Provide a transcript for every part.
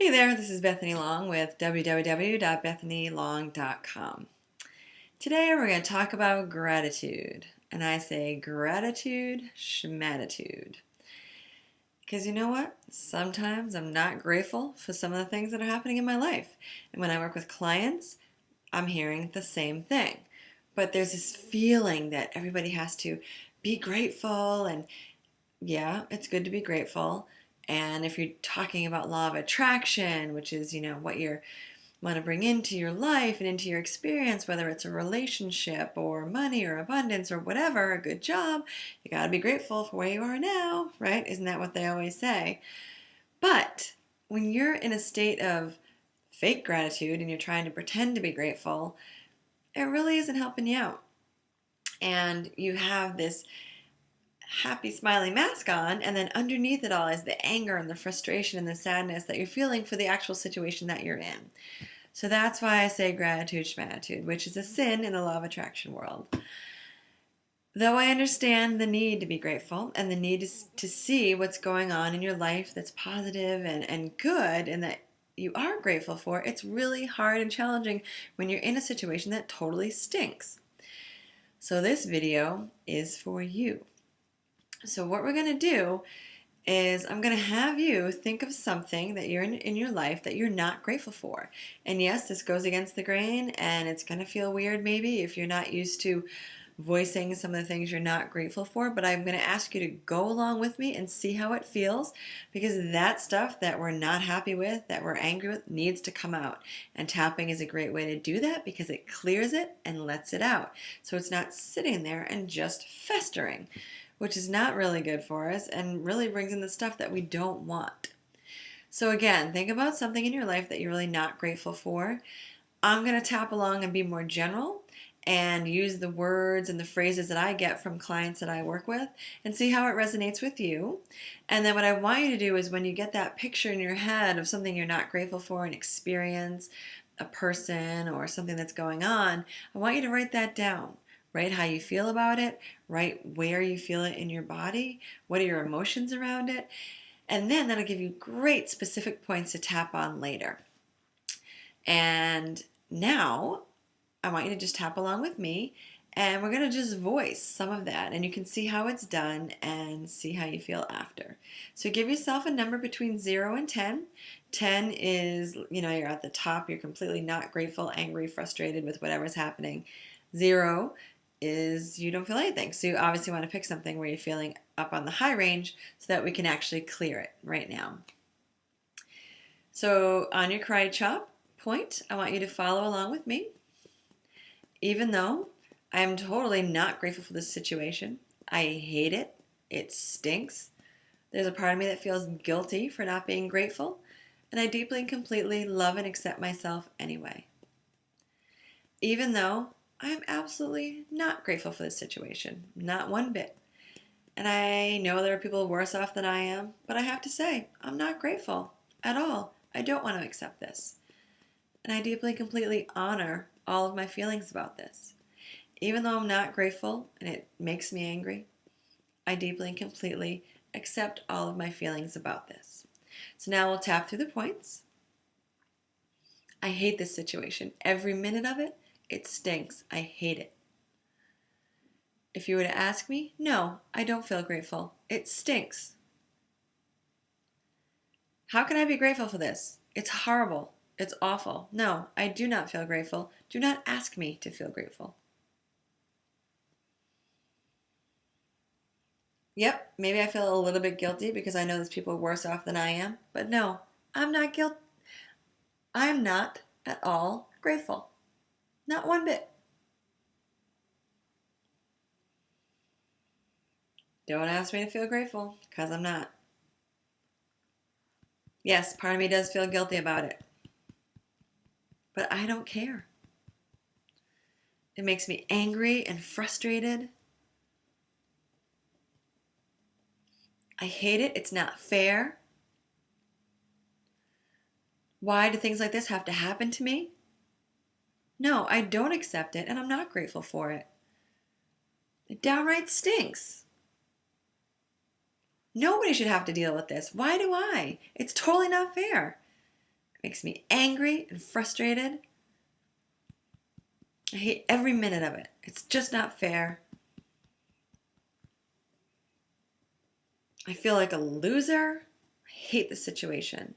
Hey there, this is Bethany Long with www.bethanylong.com. Today we're going to talk about gratitude. And I say gratitude, Shamtitude. Because you know what? Sometimes I'm not grateful for some of the things that are happening in my life. And when I work with clients, I'm hearing the same thing. But there's this feeling that everybody has to be grateful, and yeah, it's good to be grateful. And if you're talking about law of attraction, which is, what you want to bring into your life and into your experience, whether it's a relationship or money or abundance or whatever, a good job, you got to be grateful for where you are now, right? Isn't that what they always say? But when you're in a state of fake gratitude and you're trying to pretend to be grateful, it really isn't helping you out. And you have this happy smiling mask on, and then underneath it all is the anger and the frustration and the sadness that you're feeling for the actual situation that you're in. So that's why I say gratitude schmatitude, which is a sin in the law of attraction world. Though I understand the need to be grateful and the need to see what's going on in your life that's positive and good and that you are grateful for, it's really hard and challenging when you're in a situation that totally stinks. So this video is for you. So what we're going to do is I'm going to have you think of something that you're in your life that you're not grateful for. And yes, this goes against the grain, and it's going to feel weird maybe if you're not used to voicing some of the things you're not grateful for, but I'm going to ask you to go along with me and see how it feels, because that stuff that we're not happy with, that we're angry with, needs to come out. And tapping is a great way to do that because it clears it and lets it out. So it's not sitting there and just festering, which is not really good for us and really brings in the stuff that we don't want. So again, think about something in your life that you're really not grateful for. I'm going to tap along and be more general and use the words and the phrases that I get from clients that I work with and see how it resonates with you. And then what I want you to do is when you get that picture in your head of something you're not grateful for, an experience, a person, or something that's going on, I want you to write that down. Write how you feel about it, write where you feel it in your body, what are your emotions around it, and then that'll give you great specific points to tap on later. And now I want you to just tap along with me, and we're going to just voice some of that, and you can see how it's done and see how you feel after. So give yourself a number between 0 and 10. 10 is, you're at the top, you're completely not grateful, angry, frustrated with whatever's happening. 0 is you don't feel anything. So you obviously want to pick something where you're feeling up on the high range so that we can actually clear it right now. So on your karate chop point, I want you to follow along with me. Even though I am totally not grateful for this situation, I hate it, it stinks, there's a part of me that feels guilty for not being grateful, and I deeply and completely love and accept myself anyway. Even though I am absolutely not grateful for this situation, not one bit. And I know there are people worse off than I am, but I have to say, I'm not grateful at all. I don't want to accept this. And I deeply and completely honor all of my feelings about this. Even though I'm not grateful and it makes me angry, I deeply and completely accept all of my feelings about this. So now we'll tap through the points. I hate this situation. Every minute of it, it stinks. I hate it. If you were to ask me, no, I don't feel grateful. It stinks. How can I be grateful for this? It's horrible. It's awful. No, I do not feel grateful. Do not ask me to feel grateful. Yep, maybe I feel a little bit guilty because I know there's people worse off than I am, but no, I'm not guilty. I'm not at all grateful. Not one bit. Don't ask me to feel grateful, because I'm not. Yes, part of me does feel guilty about it, but I don't care. It makes me angry and frustrated. I hate it. It's not fair. Why do things like this have to happen to me? No, I don't accept it, and I'm not grateful for it. It downright stinks. Nobody should have to deal with this. Why do I? It's totally not fair. makes me angry and frustrated. I hate every minute of it. It's just not fair. I feel like a loser. I hate the situation.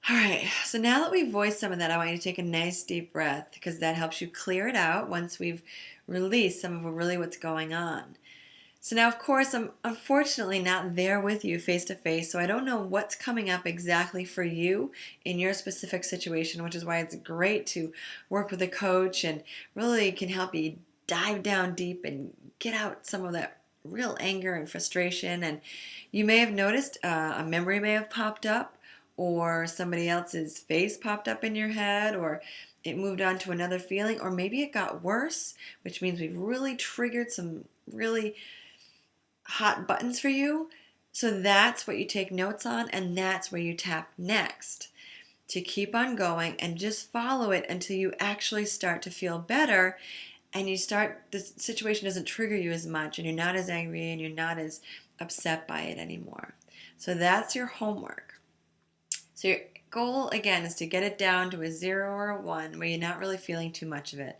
All right, so now that we've voiced some of that, I want you to take a nice deep breath because that helps you clear it out once we've released some of really what's going on. So now, of course, I'm unfortunately not there with you face to face, so I don't know what's coming up exactly for you in your specific situation, which is why it's great to work with a coach and really can help you dive down deep and get out some of that real anger and frustration. And you may have noticed a memory may have popped up, or somebody else's face popped up in your head, or it moved on to another feeling, or maybe it got worse, which means we've really triggered some really hot buttons for you. So that's what you take notes on, and that's where you tap next to keep on going and just follow it until you actually start to feel better and the situation doesn't trigger you as much and you're not as angry and you're not as upset by it anymore. So that's your homework. So your goal again is to get it down to a 0 or a 1 where you're not really feeling too much of it.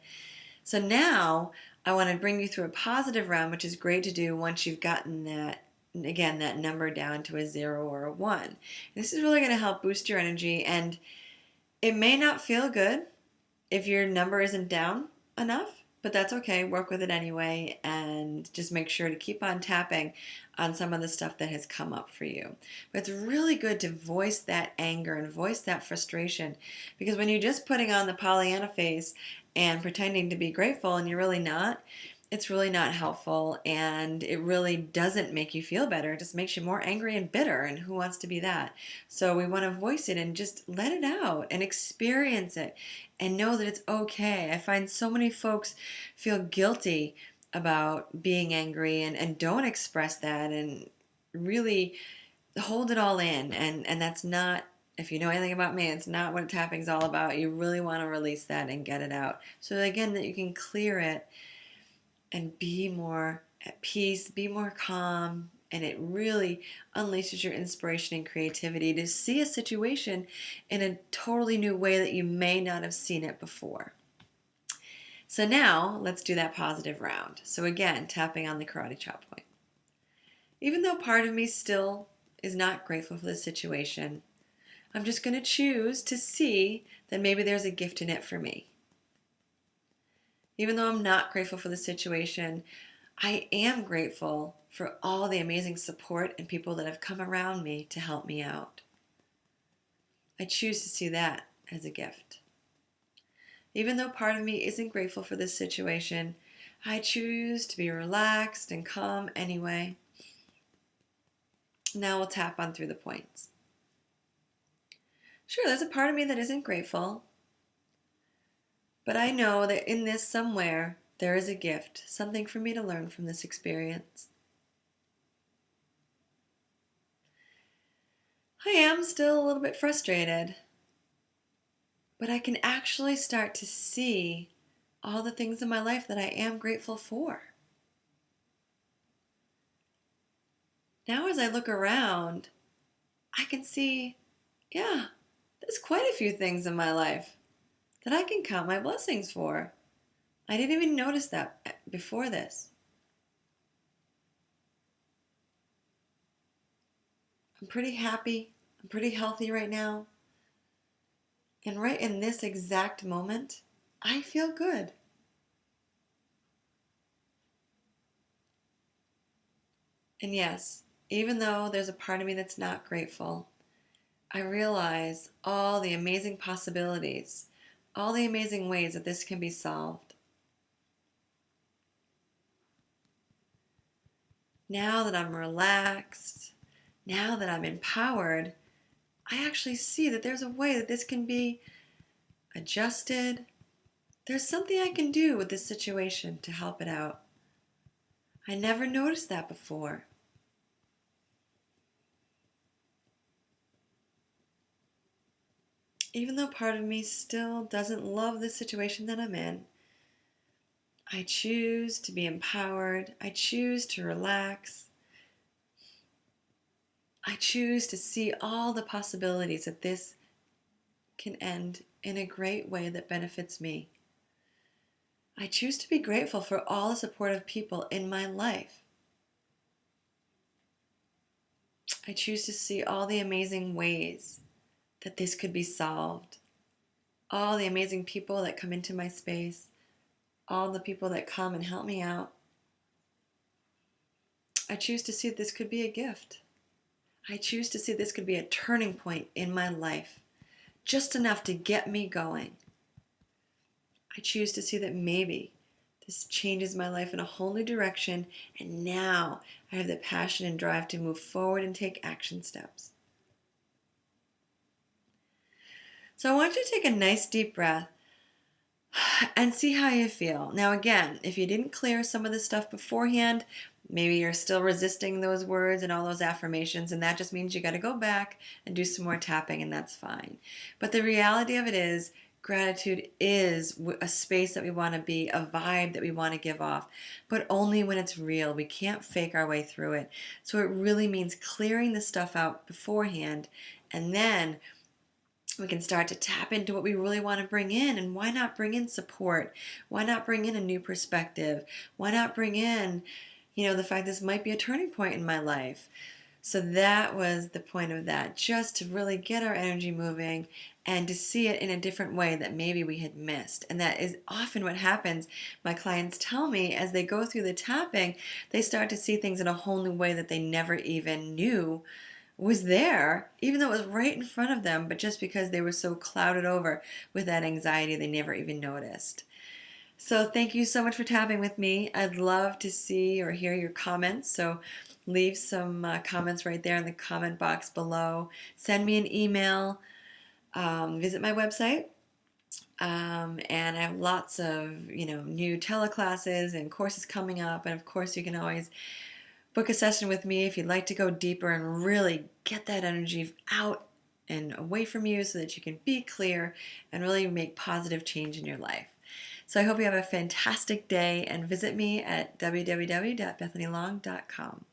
So now I want to bring you through a positive round, which is great to do once you've gotten that, again, that number down to a 0 or a 1. This is really going to help boost your energy, and it may not feel good if your number isn't down enough, but that's okay. Work with it anyway, and just make sure to keep on tapping on some of the stuff that has come up for you. But it's really good to voice that anger and voice that frustration, because when you're just putting on the Pollyanna face and pretending to be grateful and you're really not, it's really not helpful, and it really doesn't make you feel better. It just makes you more angry and bitter, and who wants to be that? So we want to voice it and just let it out and experience it and know that it's okay. I find so many folks feel guilty about being angry and don't express that and really hold it all in, and that's not, if you know anything about me, it's not what tapping's all about. You really want to release that and get it out so again that you can clear it and be more at peace, be more calm, and it really unleashes your inspiration and creativity to see a situation in a totally new way that you may not have seen it before. So now let's do that positive round. So again, tapping on the karate chop point. Even though part of me still is not grateful for the situation, I'm just going to choose to see that maybe there's a gift in it for me. Even though I'm not grateful for the situation, I am grateful for all the amazing support and people that have come around me to help me out. I choose to see that as a gift. Even though part of me isn't grateful for this situation, I choose to be relaxed and calm anyway. Now we'll tap on through the points. Sure, there's a part of me that isn't grateful, but I know that in this somewhere there is a gift, something for me to learn from this experience. I am still a little bit frustrated, but I can actually start to see all the things in my life that I am grateful for. Now as I look around, I can see, yeah, there's quite a few things in my life that I can count my blessings for. I didn't even notice that before this. I'm pretty happy. I'm pretty healthy right now. And right in this exact moment, I feel good. And yes, even though there's a part of me that's not grateful, I realize all the amazing possibilities, all the amazing ways that this can be solved. Now that I'm relaxed, now that I'm empowered, I actually see that there's a way that this can be adjusted. There's something I can do with this situation to help it out. I never noticed that before. Even though part of me still doesn't love the situation that I'm in, I choose to be empowered. I choose to relax. I choose to see all the possibilities that this can end in a great way that benefits me. I choose to be grateful for all the supportive people in my life. I choose to see all the amazing ways that this could be solved. All the amazing people that come into my space, all the people that come and help me out. I choose to see that this could be a gift. I choose to see this could be a turning point in my life, just enough to get me going. I choose to see that maybe this changes my life in a whole new direction, and now I have the passion and drive to move forward and take action steps. So I want you to take a nice deep breath and see how you feel. Now again, if you didn't clear some of this stuff beforehand, maybe you're still resisting those words and all those affirmations, and that just means you got to go back and do some more tapping, and that's fine. But the reality of it is, gratitude is a space that we want to be, a vibe that we want to give off, but only when it's real. We can't fake our way through it. So it really means clearing the stuff out beforehand, and then we can start to tap into what we really want to bring in. And why not bring in support? Why not bring in a new perspective? Why not bring in, the fact this might be a turning point in my life? So that was the point of that, just to really get our energy moving and to see it in a different way that maybe we had missed. And that is often what happens. My clients tell me as they go through the tapping, they start to see things in a whole new way that they never even knew was there, even though it was right in front of them, but just because they were so clouded over with that anxiety, they never even noticed. So thank you so much for tapping with me. I'd love to see or hear your comments. So leave some comments right there in the comment box below. Send me an email. Visit my website. And I have lots of, new teleclasses and courses coming up. And of course, you can always book a session with me if you'd like to go deeper and really get that energy out and away from you so that you can be clear and really make positive change in your life. So I hope you have a fantastic day, and visit me at www.bethanylong.com.